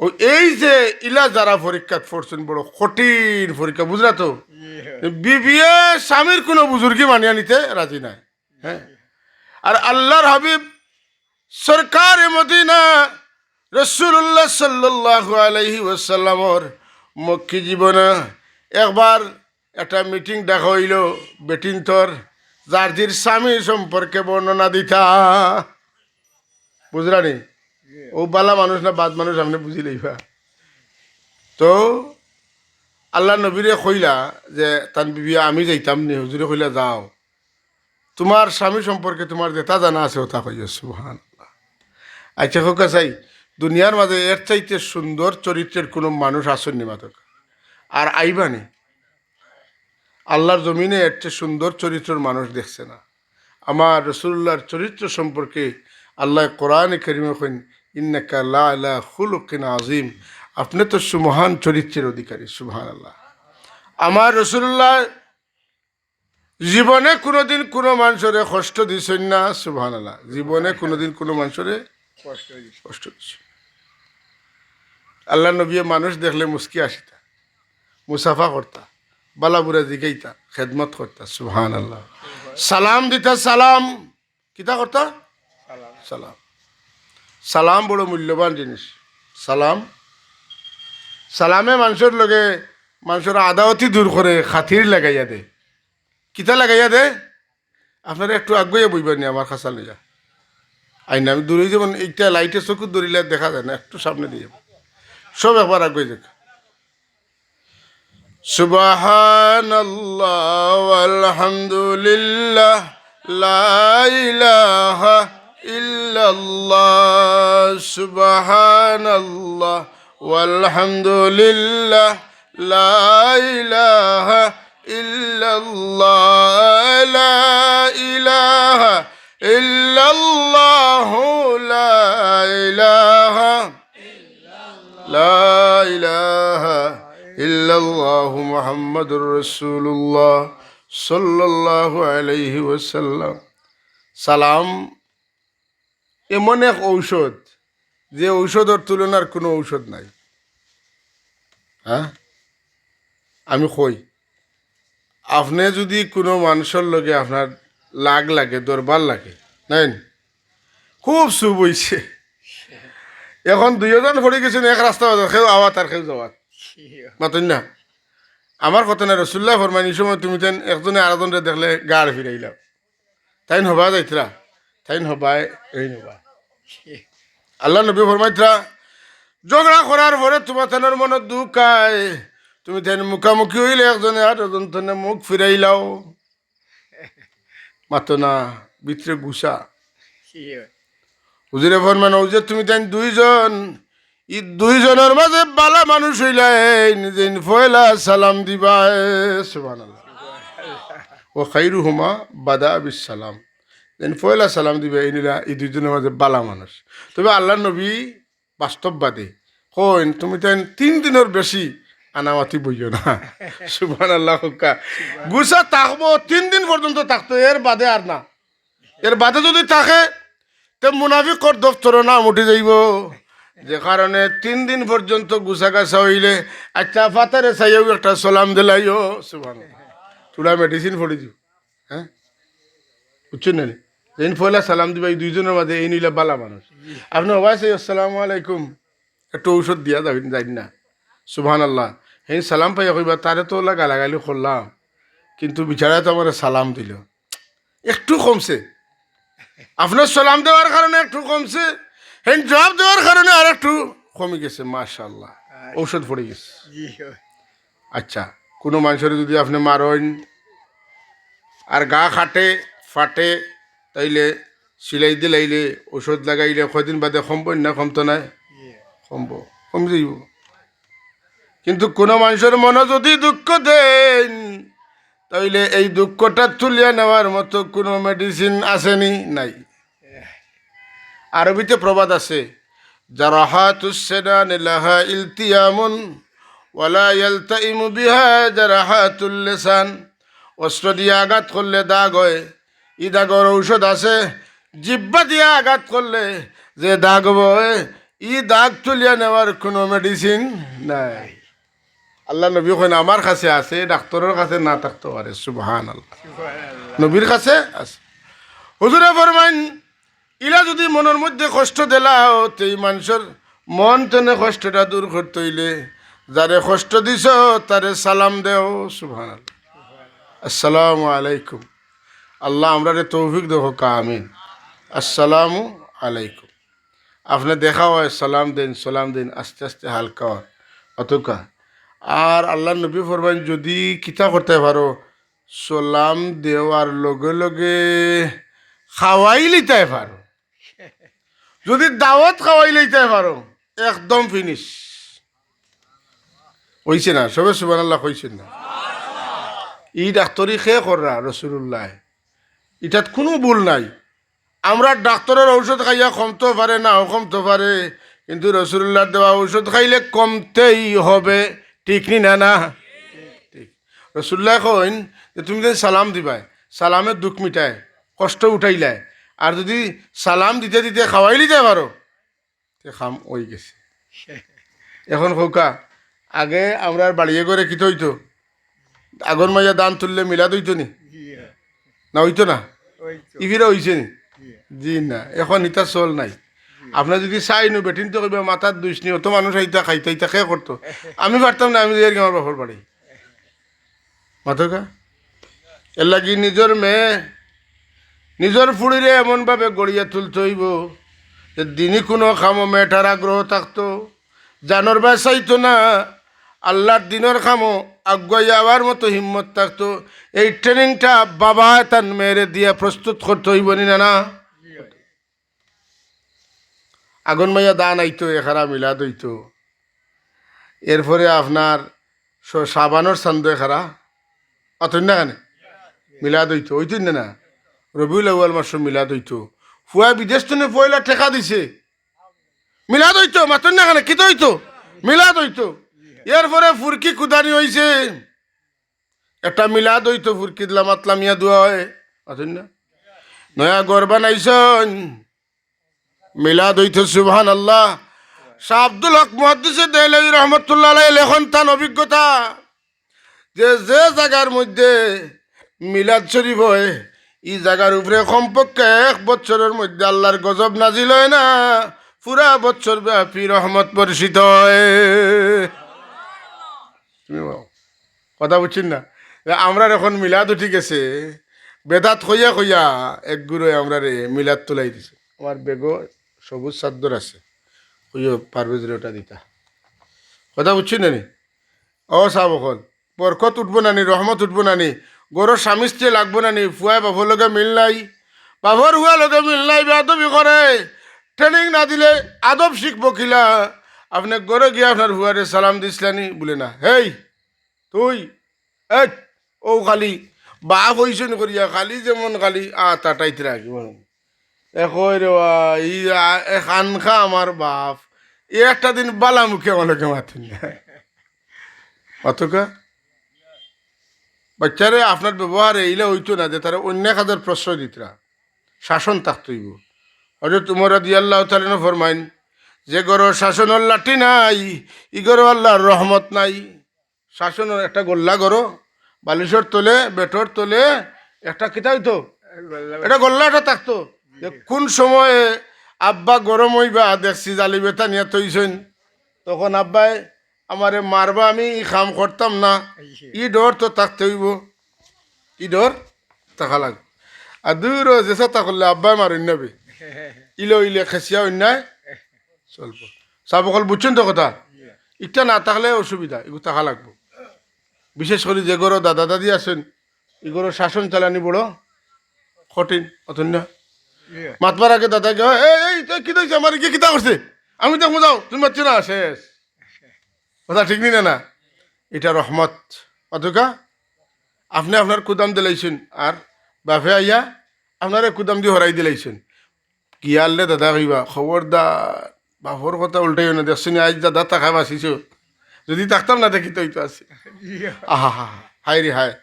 ও এই যে ইলা যারা পরীক্ষা পড়ছেন, বড় কঠিন পরীক্ষা, বুঝলা তো? বিবিএ স্বামীর কোনো বুজুর্গি মানিয়া নিতে রাজি নাই। হ্যাঁ, আর আল্লাহর হাবিব সরকার মদিনা রসুল্লাহ সাল্লাল্লাহু আলাইহি ওয়াসাল্লামর মক্কি জীবনে একবার একটা মিটিং দেখা হইল, বেটিন তোর জার্জির স্বামী সম্পর্কে বর্ণনা দিতা, বুঝলানি? ও বালা মানুষ না বাদ মানুষ আপনি বুঝি লইবা। তো আল্লাহ নবীরে কইলা যে তান বিবি আমি যাইতাম নি, হুজুরে কইলা যাও, তোমার স্বামী সম্পর্কে তোমার যেটা জানা আছে ওটা কইয়া। সুবহানাল্লাহ। আচ্ছা হোক চাই দুনিয়ার মাঝে এর চাইতে সুন্দর চরিত্রের কোনো মানুষ আসেননি মাদক, আর আইবানি আল্লাহর জমিনে এর চেয়ে সুন্দর চরিত্রের মানুষ দেখছে না। আমার রসুল্লাহর চরিত্র সম্পর্কে আল্লাহ কোরআনে কারিমে কইন ইন্নাকা লা আলা খুলুকিন আযীম, আপনি তো সুমহান চরিত্রের অধিকারী। সুবহানাল্লাহ। আমার রসুল্লাহ জীবনে কোনোদিন কোনো মানুষের কষ্ট দিছেন না। সুবহানাল্লাহ। জীবনে কোনোদিন কোনো মানুষের কষ্ট দিছে কষ্ট দিছে। আল্লাহ নবী মানুষ দেখলে মুস্কি আসিতা, মুসাফা করতা, বালাবুরা জিগাইতা, খেদমত করতা। সুবহানাল্লাহ। সালাম দিতা, সালাম কিতা করতা? সালাম সালাম। সালাম বড় মূল্যবান জিনিস। সালাম, সালামে মানুষের লগে মানুষের আদাওয়াতি দূর করে, খাতির লাগাইয়া দে। কিতা লাগাইয়া দে? আপনারা একটু আগুয়ে বইবেন নি আমার খাসা লইয়া আইন, আমি দূরে যেমন এইটা লাইটের চকুর দৌড়িলে দেখা যায় না, একটু সামনে দিয়ে সব একবার আগুয়ে দেখ। সুবহানাল্লাহ আলহামদুলিল্লাহ লা ইলাহা ইল্লাল্লাহ, সুবহানাল্লাহ আলহামদুলিল্লাহ লা ইলাহা ইল্লাল্লাহ, লা ইলাহা ইল্লাল্লাহ, লা ইলাহা লা ইলাহা ইল্লাল্লাহু মুহাম্মাদুর রাসূলুল্লাহ সাল্লাল্লাহু আলাইহি ওয়াসাল্লাম। সালাম এমন এক ঔষধ যে ঔষধের তুলনার কোনো ঔষধ নাই। হ্যাঁ, আমি কই আপনি যদি কোনো মানুষের লগে আপনার লাগে দরবার লাগে নাই, খুব শুভ হইছে, এখন দুইজন পড়ে গেছেন এক রাস্তা, কেউ আওয়াত আর কেউ যাওয়াত, মাতেন না? আমার কথা না, রসুল্লাহ ফরমান এই সময় তুমি তেন একজনে আরেকজনরে দেখলে গাড় ফিরাইলাম, তাইন হবা যাইতরা, তাইন হবাই এই নবা। আল্লাহ নবী ফরমাইতরা ঝগড়া করার পরে তোমার তেনের মনে দুঃখ আয়, তুমি তেন মুখামুখি হইলে একজনে আর একজন তেনে মুখ ফিরাইলাও, মাতো না ভিতরে গুসা। হুজুরে ফরমান ও যে তুমি তেন দুইজন, ই দুইজনের মাঝে বালা মানুষ হইলাই নিজে পয়লা সালাম দিবা। সুবহানাল্লাহ। ও খাইরুহুমা বাদা বিস সালাম, যেন পয়লা সালাম দিবে এই নিলা এই দুইজনের মাঝে বালা মানুষ। তবে আল্লাহ নবী বাস্তববাদী কইন তুমি তেন 3 দিনের বেশি আনামাতি বইও না। সুবহানাল্লাহ। গুসা থাকবো 3 দিন পর্যন্ত থাকতো, এর বাদে আর না। এর বাদে যদি থাকে তে মুনাফিকর দফতর নাম উঠে যাইব, যে কারণে 3 দিন পর্যন্ত গুছা গাছা হইলে আচ্ছা ফাতারে চাইও একটা সালাম দিলাইও সুবহানাল্লাহ চূড়া মেডিসিন পড়ি দিও হ্যাঁ বুঝছেন না যেন পয়লা সালাম দিবা এই দুইজনের মাঝে এই নিলে বালা মানুষ আপনি অবাসে আসসালামু আলাইকুম একটু ঔষধ দিয়া যাবেন যাই না সুবহানাল্লাহ এই সালাম পাইয়া কইবা তারে তো ওলা গালাগালি করলাম কিন্তু বিচারা তো আমার সালাম দিল একটু কমছে আপনার সালাম দেওয়ার কারণে একটু কমছে হেন জবাব দেওয়ার কারণে আর একটু কমে গেছে মাশাআল্লাহ ঔষধ পড়ে গেছে জি আচ্ছা কোনো মানুষের যদি আপনি মারেন আর গা খাটে ফাটে তাইলে সিলাই দিলাইলে ওষুধ লাগাইলে কয়দিন বাদে কমবেন না কমতো নাই কমব কম যাইব কিন্তু কোনো মানুষের মনে যদি দুঃখ দেন তাইলে এই দুঃখটা তুলিয়া নেওয়ার মতো কোনো মেডিসিন আসেনি নাই আরবিতে প্রবাদ আছে জারাহাতুস-সিনানি লাহা ইলতিয়ামুন ওয়ালা ইয়ালতাইমু বিহা জারাহাতুল লিসান অস্ত্র দিয়ে আঘাত করলে দাগ হয় ই দাগর ঔষধ আছে জিব্বা দিয়ে আঘাত করলে যে দাগ হয় ই দাগ তুলিয়া নেওয়ার কোনো মেডিসিন নাই আল্লাহ নবী কইন আমার কাছে আছে ডাক্তারের কাছে না থাকতে পারে সুবহানাল্লাহ নবীর কাছে আছে হুজুরে ফরমাইন ইলা যদি মনের মধ্যে কষ্ট দিলাও তেই মানুষের মন তেনে কষ্টটা দূর করতে হইলে যারে কষ্ট দিছ তারে সালাম দেও সুবহানাল্লাহ আসসালামু আলাইকুম আল্লাহ আমরা রে তৌফিক দেখো আমিন আসসালামু আলাইকুম আপনি দেখা হয় সালাম দিন আস্তে আস্তে হালকা হয় অতকা আর আল্লাহ নবী ফরমাইন যদি কিতা করতে পারো সালাম দেওয়ার লগে লগে খাওয়াই লিতে পারো যদি দাওয়াত খাওয়াই লইতে পারো একদম ফিনিশ হইছে না সবে সুবহানাল্লাহ কইছেন না ই ডাক্তরি খে কররা রসুল্লাহ এটাত কোনো ভুল নাই আমরা ডাক্তারের ঔষধ খাইয়া কমতে পারে না কমতে পারে কিন্তু রসুল্লাহ দেওয়া ঔষধ খাইলে কমতেই হবে ঠিক নি না না ঠিক রসুল্লাহ কইন যে তুমি যদি সালাম দিবাই সালামের দুঃখ মিটায় কষ্ট উঠাইলাই আর যদি সালাম দিতে দিতে খাওয়াই দিতে পারো তে খাম ওই গেছে এখন খোকা আগে আমরা বাড়িয়ে করে কি হইতো আগর মাইয়া দান তুললে মিলাদ হইতো নি না হইতো না ইফিরা হইছে নি জি না এখন ইটা চল নাই আপনার যদি চাই নো বেটিন তো কইবা মাথার দুইশ নি অত মানুষ আইতা খাইতে ইতা খে করতো আমি পারতাম না আমি যাই আমার বাপর বাড়ি মাথকা এর লাগি নিজের মেয়ে নিজের ফুড়িরে এমনভাবে গড়িয়া তুলতে হইব যে দিনই কোনো খামো মেয়েটার আগ্রহ থাকতো জানোর চাইতো না আল্লাহর দিনের খামো আগুয়াই যাওয়ার মতো হিম্মত থাকতো এই ট্রেনিংটা বাবা তার মেয়েরে দিয়ে প্রস্তুত করতে হইব নি না আগুন মাইয়া দান আইতো এখারা মিলাদ হইতো এরপরে আপনার সাবানোর চান্দ এখারা অতন না কেন মিলাদ হইতো হইতেন না রবিউল আউয়াল মাস মিলাদ হইতো ফুয়া বিদেশ তো পয়লা ঠেকা দিছে মিলাদ হইতো মাতন না কেন কিতো হইতো মিলাদ হইতো এরপরে ফুরকি কুদানি হইছে একটা মিলাদ হইতো ফুরকি দিলা মাতলামিয়া দোয়া হয় মাতন না নয়া গড় বানাইছন মিলাদ হইতো সুবহানাল্লাহ শাহ আব্দুল হক মুহাদ্দিসে দেহলভী রহমতুল্লাহ আলাইহি লেখন তান অভিজ্ঞতা যে যে জায়গার মধ্যে মিলাদ শরীফ হয় এই জায়গার উপরে কমপক্ষে 1 বছরের মধ্যে আল্লাহর গজব নাজিল হয় না পুরা বছর ব্যাপী রহমত বর্ষিত হয় কথা বুঝছেন না আমরা এখন মিলাদ উঠি গেছে বেদাত হইয়া হইয়া এক গুরুয়ে আমরা রে মিলাদ তুলাই দিছে আমার বেগো সবুজ চাদর আছে হইয়া পারভেজের ওটা দিতা কথা বুঝছেন না ও সাহেব অকল বরকত উঠবো নানি রহমত উঠবো নানি গরুর স্বামী স্ত্রী লাগবো নানি ফুয়াই বাবুর লগে মিল নাই বাবুর হুয়া লগে মিল নাই বেয়াদবি করে ট্রেনিং না দিলে আদব শিখবো কিলা আপনি গড়ে গিয়ে আপনার হুয়ারে সালাম দিসলানি বলে না হেই তুই ও খালি বাপ হইছে নি করিয়া খালি যেমন খালি তাটাইতে রাখি এখন রে ই খান খা আমার বাপ একটা দিন বালা মুখে আমাকে মাথেন না অতকা বাচ্চারে আপনার ব্যবহারে এইলে হইতো না যে তারা অন্য কাজের প্রশ্রয় দিতরা শাসন থাকতইব হযরত উমর রাদিয়াল্লাহু তাআলা ফরমাইন যে গরো শাসনের লাঠি নাই ই গরো আল্লাহর রহমত নাই। শাসনের একটা গোল্লা গরো বালিশর তোলে বেটর তোলে একটা কিতা হইতো এটা গোল্লা একটা থাকতো। যে কোন সময়ে আব্বা গরম হইবা দেখছি জালি বেতা নিয়ে তৈছেন, তখন আব্বাই আমারে মারবা, আমি ই কাম করতাম না। ই ডর তো থাকতে হইব, ই ডর থাকা লাগবে। আর দূর যেসা তা করলে আব্বাই মারেন নেবে, ইলে ইলে খেসিয়া অন্যায় চলবো। সব অকল বুঝছেন তো কথা, ইটা না থাকলে অসুবিধা, এগুলো থাকা লাগবো। বিশেষ করে যে গরো দাদা দাদি আছেন এগুলো শাসন চালানি বড় কঠিন। অতন না মাতবার আগে দাদাকে এই তুই কি দেখছি আমার গিয়ে কিতা করছে, আমি দেখবো যাও তুমি পাচ্ছি না, শেষ কথা। ঠিক নি না? এটা রহমত। অতকা আপনি আপনার কুদাম দিলাইছেন আর বাপে আইয়া আপনারে কুদাম দিয়ে হরাই দিলাইছেন, কি আনলে দাদা কইবা খবরদার বাপর কথা উল্টাই না, দেখছি আজ দাদা টাকা বাঁচিছ, যদি থাকতাম না দেখি তো আছে। আহা হা হায় রে হায়,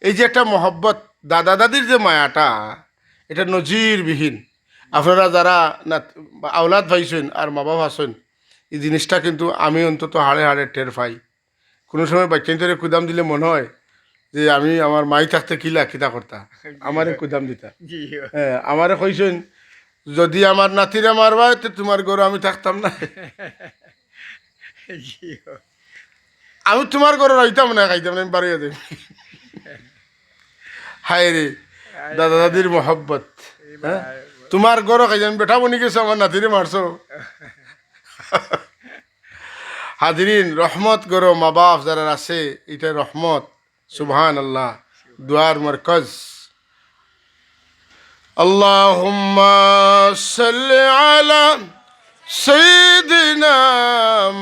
এই যে একটা মহব্বত দাদা দাদির যে মায়াটা, এটা নজিরবিহীন। আপনারা যারা না আওলাদ পাইছেন আর মা বাবা আছেন, এই জিনিসটা কিন্তু আমি অন্তত হাড়ে হাড়ে টের পাই। কোনো সময় বাচ্চাদের কুদাম দিলে মনে হয় যে আমি আমার মাই থাকতে কিলা কিতা করতা, আমারে কুদাম দিতা। হ্যাঁ, আমারে কইছেন যদি আমার নাতিরে মারবা তো তোমার গরু আমি থাকতাম না, আমি তোমার গরু রইতাম না, খাইতাম না, আমি বাড়িয়ে দেব। হায় রে দাদা দাদির মহব্বত। হ্যাঁ, তোমার গরু খাইতাম, বেটা বনি গেছো আমার নাতিরে মারছো। হাজরিন, রহমত গরো মা বাপ যারা আছে, এটা রহমত। সুবহান আল্লাহ। দুয়ার মরকজ। আল্লাহুম্মা সাল্লি আলা সাইয়্যিদিনা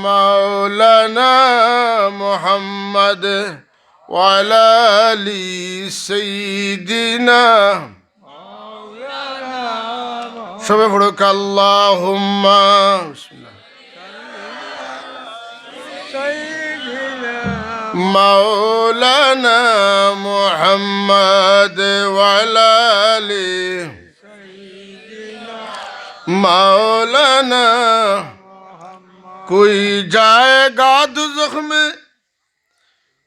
মাওলানা মুহাম্মদ ওয়া আলা আলি সাইয়্যিদিনা। সবে পড়ুক আল্লাহুম্মা মাওলানা মুহাম্মদ ওয়া আলা আলি মাওলানা। कोई जाएगा दुज़ख में,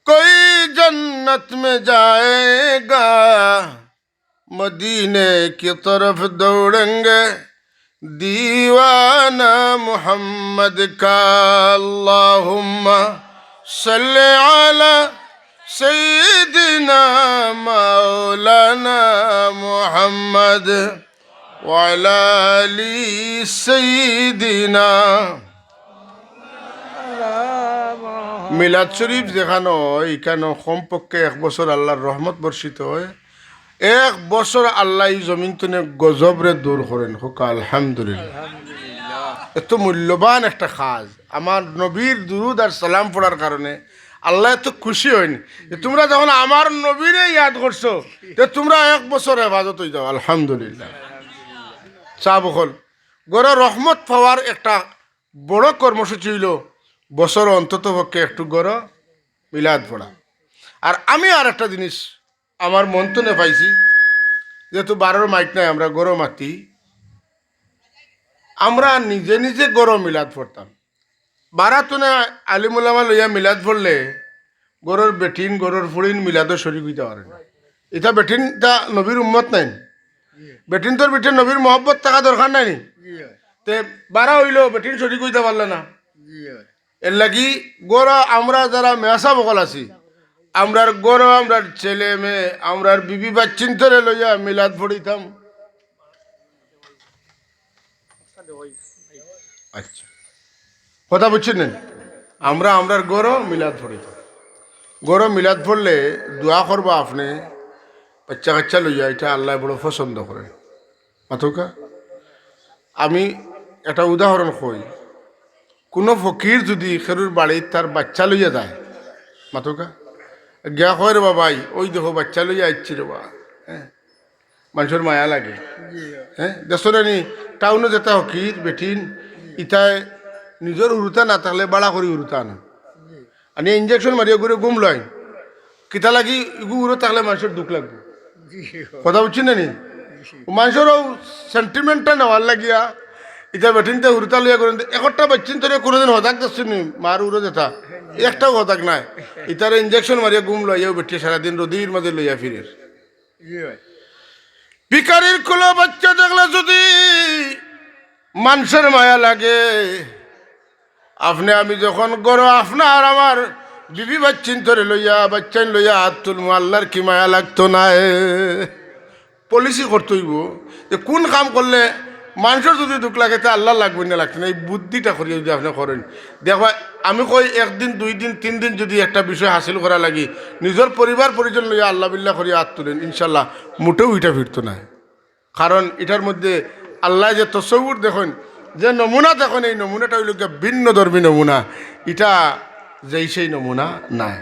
कोई जन्नत में जाएगा, मदीने की तरफ दौड़ेंगे दीवाना मोहम्मद का। अल्लाहुम्मा सल्ले अला सय्यिदिना मौलाना मोहम्मद व अला आलि सय्यिदिना। মিলাদ শরীফ যেখানে হয় এখানে কমপক্ষে 1 বছর আল্লাহর রহমত বর্ষিত হয়। 1 বছর আল্লাহ এই জমিন তুনে গজবরে দূর করেন। হোক আলহামদুলিল্লাহ। এত মূল্যবান একটা কাজ। আমার নবীর দুরুদ আর সালাম পড়ার কারণে আল্লাহ এত খুশি হয়নি যে তোমরা যখন আমার নবীরে ইয়াদ করছো তো তোমরা 1 বছর হেফাজত হয়ে যাও। আলহামদুলিল্লাহ। চা বকল গড় রহমত পাওয়ার একটা বড় কর্মসূচি হইল বছর অন্তত পক্ষে একটু গড় মিলাদ পড়া। আর আমি আর একটা জিনিস আমার মন্তনে পাইছি, যেহেতু 12 মাইক নাই, আমরা গড় মাতি, আমরা নিজে নিজে গড় মিলাদ পড়তাম। বারাতনে আলিমুলামা লইয়া মিলাদ পড়লে গড়ের বেটিন গড়ের ফুড়িন মিলাদও শরীক হইতে পারে না। এটা বেটিনটা নবীর উম্মত নাই, বেটিন তোর বেটিন নবীর মহব্বত থাকা দরকার নাই নি, তে বারা হইল বেটিন শরীক হইতে পারলে না। এর লাগি গড় আমরা যারা মেয়াসা বকল আছি, আমরার গড় আমরার ছেলে মেয়ে আমরার বিবি বাচ্চিন ধরে লইয়া মিলাদ পড়িতাম। আচ্ছা, কথা বুঝছেন? আমরা আমরার গড় মিলাদ পড়িতাম। গড় মিলাদ পড়লে দোয়া করবা আপনি বাচ্চা কাচ্চা লইয়া, এটা আল্লাহ বড় পছন্দ করেন। মাথুকা আমি একটা উদাহরণ কই, কোনো ফকির যদি খেরুর বাড়ির তার বাচ্চা লইয়া যায়, মাথুকা গিয়া কয় রে বাবাই ওই দেখো বাচ্চা লইয়া আসছি রে বা। হ্যাঁ, মানুষের মায়া লাগে। হ্যাঁ, দেশরানি টাউনে যেটা ফকির বেঠিন ইটায় নিজের উরুতা না থাকলে বাড়া করি উরুতা আনা আনি ইঞ্জেকশন মারিয়া করে গুম লয়, কিতা লাগি ইগু উড়ো থাকলে মানুষের দুঃখ লাগবে। কথা বুঝছি না নি? মানুষেরও সেন্টিমেন্টটা নেওয়ার লাগিয়া ইটা বেঠিনতে উড়তা লইয়া করেন একটা বাচ্চিন তোরে কোনোদিন হতাক দেখছেন মার উড়ো যেটা একটাও হতাক নাই ইতারে ইঞ্জেকশন মারিয়া গুম লইয়াও বেঠিয়ে সারাদিন রোদির মাঝে লইয়া ফিরের জি ভাই ভিখারির কুলো বাচ্চা দেখলে যদি মানুষের মায়া লাগে আপনি আমি যখন গড় আপনার আমার বিবি বাচ্চিন ধরে লইয়া বাচ্চান লইয়া হাত তুলবো আল্লাহর কি মায়া লাগতো না পলিসি করতেইব যে কোন কাম করলে মানুষের যদি দুঃখ লাগে তা আল্লাহ লাগবে না লাগতো না এই বুদ্ধিটা করিয়ে যদি আপনি করেন দেখবা আমি কই একদিন 2 দিন 3 দিন যদি একটা বিষয় হাসিল করা লাগি নিজের পরিবার পরিজন লইয়া আল্লাহ বিল্লাহ করিয়া হাত তুলেন ইনশাল্লাহ মোটেও এটা ফিরতো না কারণ এটার মধ্যে আল্লাহ যে তসৌর দেখুন যে নমুনা দেখুন এই নমুনাটা হইল ভিন্ন ধর্মী নমুনা এটা যেই সেই নমুনা নাই